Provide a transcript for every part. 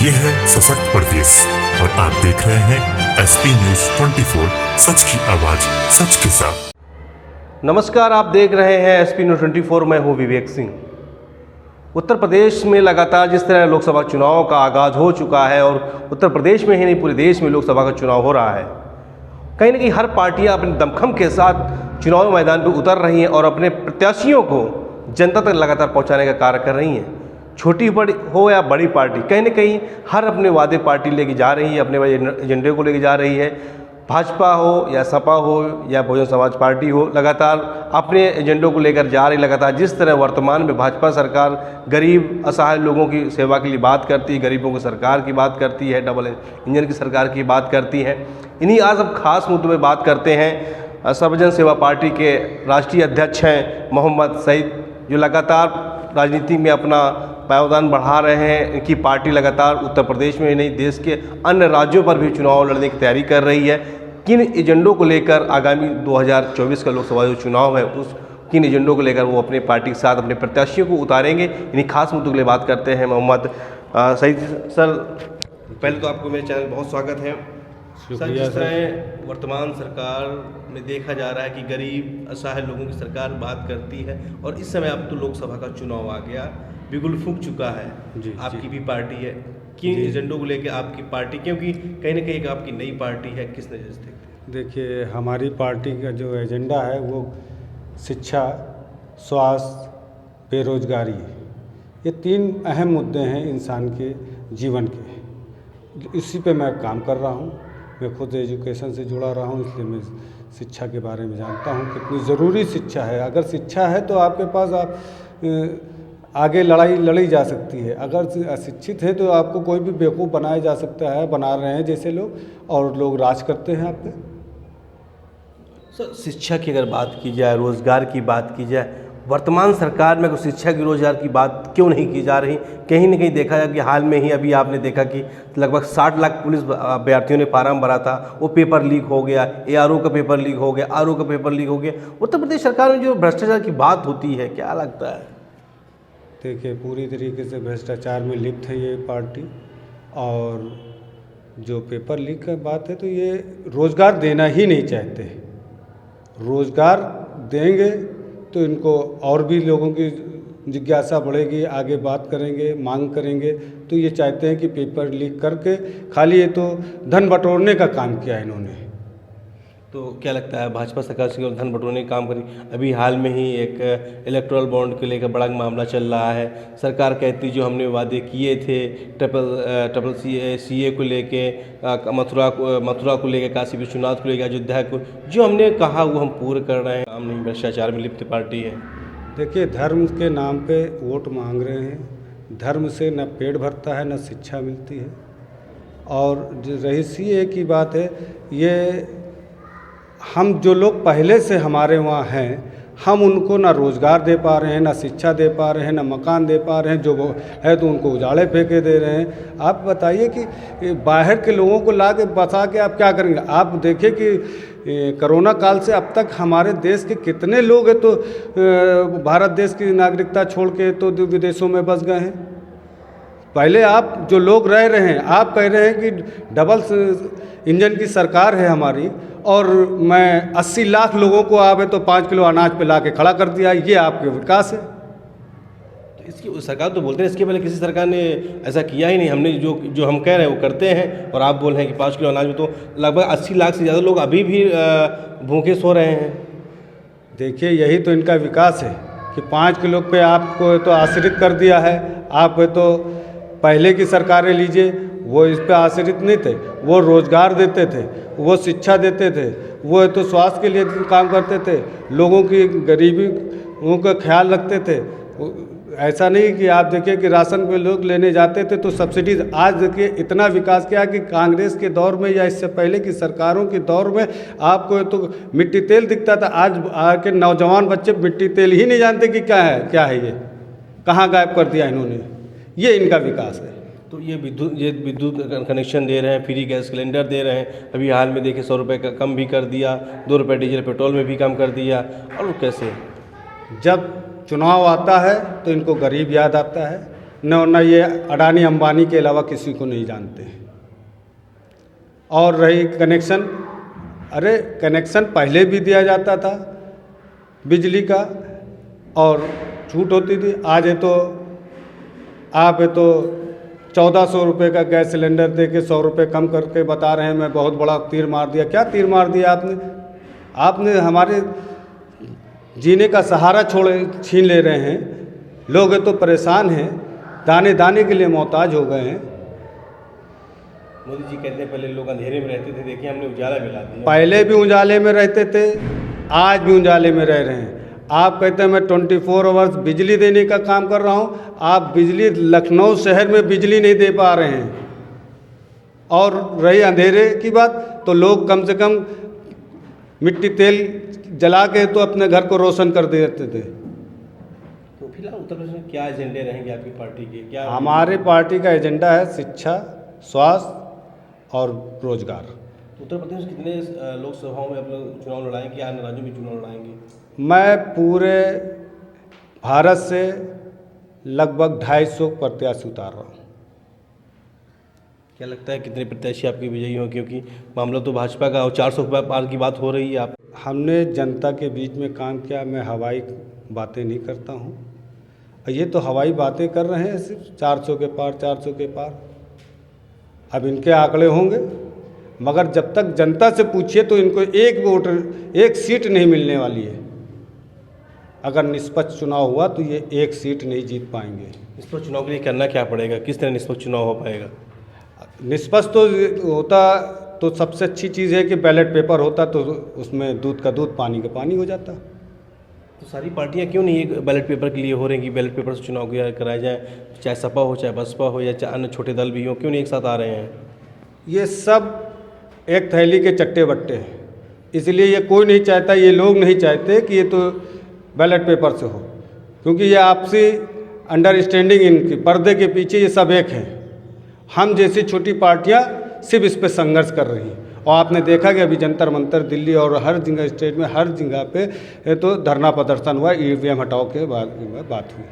ये है सशक्त प्रदेश और आप देख रहे हैं एसपी न्यूज 24, सच की आवाज सच के साथ। नमस्कार, आप देख रहे हैं एसपी न्यूज 24। मैं हूं विवेक सिंह। उत्तर प्रदेश में लगातार जिस तरह लोकसभा चुनाव का आगाज़ हो चुका है और उत्तर प्रदेश में ही नहीं पूरे देश में लोकसभा का चुनाव हो रहा है, कहीं ना कहीं हर पार्टियां अपने दमखम के साथ चुनाव मैदान पर उतर रही हैं और अपने प्रत्याशियों को जनता तक लगातार पहुंचाने का कार्य कर रही हैं। छोटी बड़ी हो या बड़ी पार्टी, कहीं ना कहीं हर अपने वादे पार्टी लेके जा रही है, अपने एजेंडे को लेके जा रही है। भाजपा हो या सपा हो या बहुजन समाज पार्टी हो, लगातार अपने एजेंडों को लेकर जा रही। लगातार जिस तरह वर्तमान में भाजपा सरकार गरीब असहाय लोगों की सेवा के लिए बात करती है, गरीबों की सरकार की बात करती है, डबल इंजन की सरकार की बात करती है। इन्हीं आज हम खास मुद्दों में बात करते हैं। सर्वजन सेवा पार्टी के राष्ट्रीय अध्यक्ष हैं मोहम्मद सईद, जो लगातार राजनीति में अपना पायदान बढ़ा रहे हैं। इनकी पार्टी लगातार उत्तर प्रदेश में ही नहीं, देश के अन्य राज्यों पर भी चुनाव लड़ने की तैयारी कर रही है। किन एजेंडों को लेकर आगामी 2024 का लोकसभा जो चुनाव है, उस किन एजेंडों को लेकर वो अपने पार्टी के साथ अपने प्रत्याशियों को उतारेंगे, इन्हीं खास मुद्दों के लिए बात करते हैं। मोहम्मद सईद सर, पहले तो आपको मेरे चैनल बहुत स्वागत है सर। जिस तरह वर्तमान सरकार में देखा जा रहा है कि गरीब असहाय लोगों की सरकार बात करती है, और इस समय अब तो लोकसभा का चुनाव आ गया, बिगुल फूंक चुका है। आपकी भी पार्टी है, किन एजेंडों को लेकर आपकी पार्टी, क्योंकि कहीं ना कहीं आपकी नई पार्टी है, किस नज़र से देखते हैं? देखिए, हमारी पार्टी का जो एजेंडा है वो शिक्षा, स्वास्थ्य, बेरोजगारी, ये 3 अहम मुद्दे हैं इंसान के जीवन के। इसी पे मैं काम कर रहा हूँ। मैं खुद एजुकेशन से जुड़ा रहा हूँ, इसलिए मैं शिक्षा के बारे में जानता हूँ कितनी ज़रूरी शिक्षा है। अगर शिक्षा है तो आपके पास आप आगे लड़ाई लड़ी जा सकती है। अगर अशिक्षित है तो आपको कोई भी बेवकूफ़ बनाया जा सकता है, बना रहे हैं जैसे लोग, और लोग राज करते हैं आप पे। सर, शिक्षा की अगर बात की जाए, रोज़गार की बात की जाए, वर्तमान सरकार में शिक्षा की रोज़गार की बात क्यों नहीं की जा रही? कहीं ना कहीं देखा जाए कि हाल में ही अभी आपने देखा कि लगभग 60 लाख पुलिस अभ्यर्थियों ने फार्म भरा था, वो पेपर लीक हो गया, ARO का पेपर लीक हो गया, RO का पेपर लीक हो गया। उत्तर प्रदेश सरकार में जो भ्रष्टाचार की बात होती है, क्या लगता है? देखिए, पूरी तरीके से भ्रष्टाचार में लिप्त है ये पार्टी। और जो पेपर लीक की बात है, तो ये रोज़गार देना ही नहीं चाहते। रोज़गार देंगे तो इनको और भी लोगों की जिज्ञासा बढ़ेगी, आगे बात करेंगे, मांग करेंगे। तो ये चाहते हैं कि पेपर लीक करके खाली ये तो धन बटोरने का काम किया इन्होंने। तो क्या लगता है, भाजपा सरकार से धन बटोरने का काम करी? अभी हाल में ही एक इलेक्टोरल बॉन्ड के लेकर बड़ा मामला चल रहा है। सरकार कहती जो हमने वादे किए थे ट्रिपल CA को लेके, मथुरा को लेकर, काशी विश्वनाथ को लेकर, अयोध्या को, जो हमने कहा वो हम पूरे कर रहे हैं। हम नहीं भ्रष्टाचार में लिप्त पार्टी है। देखिए, धर्म के नाम पे वोट मांग रहे हैं। धर्म से न पेट भरता है, न शिक्षा मिलती है। और जो रही CA की बात है, ये हम जो लोग पहले से हमारे वहाँ हैं, हम उनको ना रोज़गार दे पा रहे हैं, ना शिक्षा दे पा रहे हैं, ना मकान दे पा रहे हैं। जो वो है तो उनको उजाड़े फेंके दे रहे हैं। आप बताइए कि बाहर के लोगों को ला के बसा के आप क्या करेंगे? आप देखिए कि कोरोना काल से अब तक हमारे देश के कितने लोग हैं तो भारत देश की नागरिकता छोड़ के तो विदेशों में बस गए हैं। पहले आप जो लोग रह रहे हैं, आप कह रहे हैं कि डबल इंजन की सरकार है हमारी, और मैं 80 लाख लोगों को आवे तो 5 किलो अनाज पे ला के खड़ा कर दिया। ये आपके विकास है? तो इसकी सरकार तो बोलते हैं इसके पहले किसी सरकार ने ऐसा किया ही नहीं। हमने जो हम कह रहे हैं वो करते हैं, और आप बोल रहे हैं कि 5 किलो अनाज में तो लगभग 80 लाख से ज़्यादा लोग अभी भी भूखे सो रहे हैं। देखिए, यही तो इनका विकास है कि 5 किलो पे आपको तो आश्रित कर दिया है। आप तो पहले की सरकारें लीजिए, वो इस पे आश्रित नहीं थे। वो रोज़गार देते थे, वो शिक्षा देते थे, वो तो स्वास्थ्य के लिए काम करते थे, लोगों की गरीबी का ख्याल रखते थे। ऐसा नहीं कि आप देखिए कि राशन पे लोग लेने जाते थे तो सब्सिडीज। आज देखिए इतना विकास किया कि कांग्रेस के दौर में या इससे पहले की सरकारों के दौर में आपको तो मिट्टी तेल दिखता था। आज के नौजवान बच्चे मिट्टी तेल ही नहीं जानते कि क्या है ये कहाँ गायब कर दिया इन्होंने। ये इनका विकास है। तो ये विद्युत कनेक्शन दे रहे हैं, फ्री गैस सिलेंडर दे रहे हैं। अभी हाल में देखिए 100 रुपये का कम भी कर दिया, 2 रुपये डीजल पेट्रोल में भी कम कर दिया। और कैसे? जब चुनाव आता है तो इनको गरीब याद आता है, न ये अडानी अंबानी के अलावा किसी को नहीं जानते हैं। और रही कनेक्शन, अरे कनेक्शन पहले भी दिया जाता था बिजली का और छूट होती थी। आज है तो आप है तो 1400 रुपये का गैस सिलेंडर दे के 100 रुपये कम करके बता रहे हैं मैं बहुत बड़ा तीर मार दिया। क्या तीर मार दिया आपने हमारे जीने का सहारा छीन ले रहे हैं। लोग तो परेशान हैं, दाने दाने के लिए मोहताज हो गए हैं। मोदी जी कहते हैं पहले लोग अंधेरे में रहते थे, देखिए हमने उजाला मिला दिया। पहले भी उजाले में रहते थे, आज भी उजाले में रह रहे हैं। आप कहते हैं मैं 24 आवर्स बिजली देने का काम कर रहा हूँ, आप बिजली लखनऊ शहर में बिजली नहीं दे पा रहे हैं। और रही अंधेरे की बात, तो लोग कम से कम मिट्टी तेल जला के तो अपने घर को रोशन कर देते थे। तो फिलहाल उत्तर प्रदेश में क्या एजेंडे रहेंगे आपकी पार्टी के? क्या हमारे पार्टी का एजेंडा है शिक्षा, स्वास्थ्य और रोजगार। तो उत्तर प्रदेश में कितने लोकसभाओं में आप लोग चुनाव लड़ाएंगे, अन्य राज्यों में चुनाव लड़ाएंगे? मैं पूरे भारत से लगभग 250 प्रत्याशी उतार रहा हूँ। क्या लगता है कितने प्रत्याशी आपके विजयी हों? क्योंकि मामला तो भाजपा का और 400 पार की बात हो रही है। आप हमने जनता के बीच में काम किया, मैं हवाई बातें नहीं करता हूँ। ये तो हवाई बातें कर रहे हैं सिर्फ 400 के पार, 400 के पार। अब इनके आंकड़े होंगे, मगर जब तक जनता से पूछिए तो इनको एक सीट नहीं मिलने वाली है। अगर निष्पक्ष चुनाव हुआ तो ये एक सीट नहीं जीत पाएंगे। निष्पक्ष चुनाव के लिए करना क्या पड़ेगा? किस तरह निष्पक्ष चुनाव हो पाएगा? निष्पक्ष तो होता तो सबसे अच्छी चीज़ है कि बैलेट पेपर होता तो उसमें दूध का दूध पानी का पानी हो जाता। तो सारी पार्टियां क्यों नहीं एक बैलेट पेपर के लिए हो रही हैं कि बैलेट पेपर से चुनाव कराया जाए? चाहे सपा हो, चाहे बसपा हो, या चाहे अन्य छोटे दल भी हों, क्यों नहीं एक साथ आ रहे हैं? ये सब एक थैली के चट्टे बट्टे हैं, इसलिए ये कोई नहीं चाहता, ये लोग नहीं चाहते कि ये तो बैलेट पेपर से हो, क्योंकि ये आपसी अंडरस्टैंडिंग इनकी पर्दे के पीछे ये सब एक हैं। हम जैसी छोटी पार्टियां सिर्फ इस पे संघर्ष कर रही हैं। और आपने देखा कि अभी जंतर मंतर दिल्ली और हर जगह स्टेट में हर जगह पे तो धरना प्रदर्शन हुआ, ईवीएम हटाओ के बात हुई।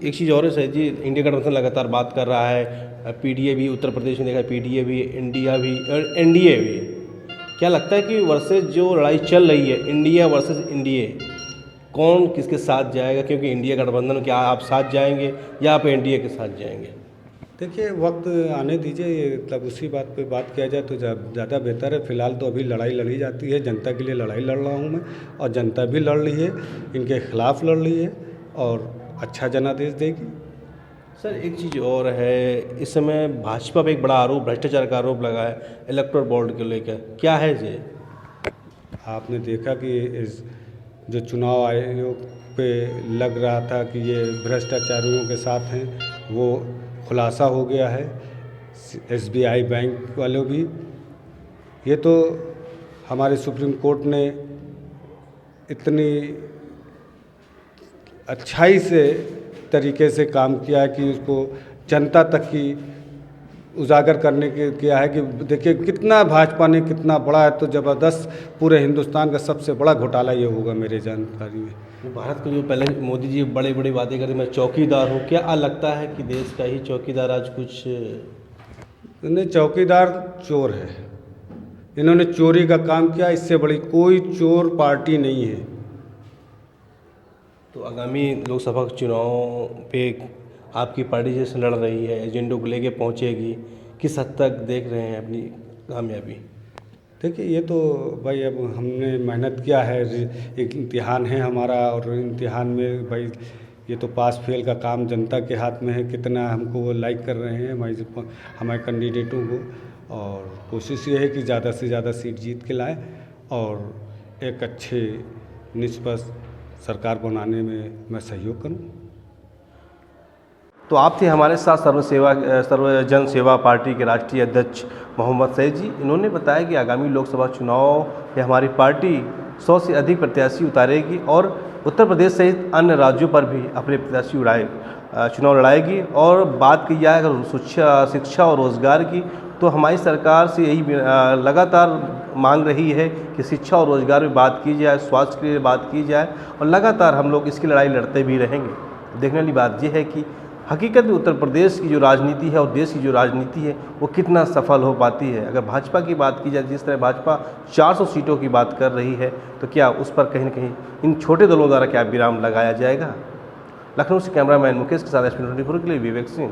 एक चीज़ और है सर जी, इंडिया गठबंधन लगातार बात कर रहा है, पीडीए भी उत्तर प्रदेश में देखा, पीडीए भी, इंडिया भी और एनडीए भी। क्या लगता है कि वर्सेस जो लड़ाई चल रही है इंडिया वर्सेस एनडीए, कौन किसके साथ जाएगा? क्योंकि इंडिया गठबंधन, क्या आप साथ जाएंगे या आप एनडीए के साथ जाएंगे? देखिए वक्त आने दीजिए, तब उसी बात पे बात किया जाए तो ज़्यादा बेहतर है। फिलहाल तो अभी लड़ाई लड़ी जाती है, जनता के लिए लड़ाई लड़ रहा हूँ मैं, और जनता भी लड़ रही है, इनके खिलाफ लड़ रही है और अच्छा जनादेश देगी। सर एक चीज़ और है, इस समय भाजपा पे एक बड़ा आरोप, भ्रष्टाचार का आरोप लगा है इलेक्टोरल बॉन्ड को लेकर, क्या है ये? आपने देखा कि इस जो चुनाव आयोग पे लग रहा था कि ये भ्रष्टाचारियों के साथ हैं, वो खुलासा हो गया है। एसबीआई बैंक वालों भी, ये तो हमारे सुप्रीम कोर्ट ने इतनी अच्छाई से तरीके से काम किया है कि उसको जनता तक की उजागर करने के किया है कि देखिए कितना भाजपा ने कितना बड़ा है, तो ज़बरदस्त पूरे हिंदुस्तान का सबसे बड़ा घोटाला ये होगा मेरे जानकारी में। भारत को जो पहले मोदी जी बड़े बड़े वादे करते, मैं चौकीदार हूँ, क्या लगता है कि देश का ही चौकीदार आज कुछ नहीं? चौकीदार चोर है, इन्होंने चोरी का काम किया, इससे बड़ी कोई चोर पार्टी नहीं है। तो आगामी लोकसभा चुनाव पे आपकी पार्टी जैसे लड़ रही है, एजेंडों को लेके पहुँचेगी, किस हद तक देख रहे हैं अपनी कामयाबी? देखिए ये तो भाई अब हमने मेहनत किया है, एक इम्तिहान है हमारा, और इम्तिहान में भाई ये तो पास फेल का काम जनता के हाथ में है, कितना हमको वो लाइक कर रहे हैं हमारे कैंडिडेटों को। और कोशिश ये है कि ज़्यादा से ज़्यादा सीट जीत के लाएं और एक अच्छे निष्पक्ष सरकार बनाने में मैं सहयोग करूं। तो आप थे हमारे साथ सर्वजन सेवा पार्टी के राष्ट्रीय अध्यक्ष मोहम्मद सईद जी। इन्होंने बताया कि आगामी लोकसभा चुनाव में हमारी पार्टी 100 से अधिक प्रत्याशी उतारेगी और उत्तर प्रदेश सहित अन्य राज्यों पर भी अपने प्रत्याशी चुनाव लड़ाएगी। और बात की जाए अगर शिक्षा और रोज़गार की, तो हमारी सरकार से यही लगातार मांग रही है कि शिक्षा और रोज़गार में बात की जाए, स्वास्थ्य के लिए बात की जाए, और लगातार हम लोग इसकी लड़ाई लड़ते भी रहेंगे। देखने वाली बात यह है कि हकीकत में उत्तर प्रदेश की जो राजनीति है और देश की जो राजनीति है वो कितना सफल हो पाती है। अगर भाजपा की बात की जाए, जिस तरह भाजपा 400 सीटों की बात कर रही है, तो क्या उस पर कहीं न कहीं इन छोटे दलों द्वारा क्या विराम लगाया जाएगा? लखनऊ से कैमरामैन मुकेश के साथ SP 24 के लिए विवेक सिंह।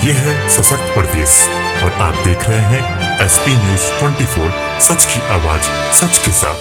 ये है सशक्त प्रदेश और आप देख रहे हैं SP News 24, सच की आवाज सच के साथ।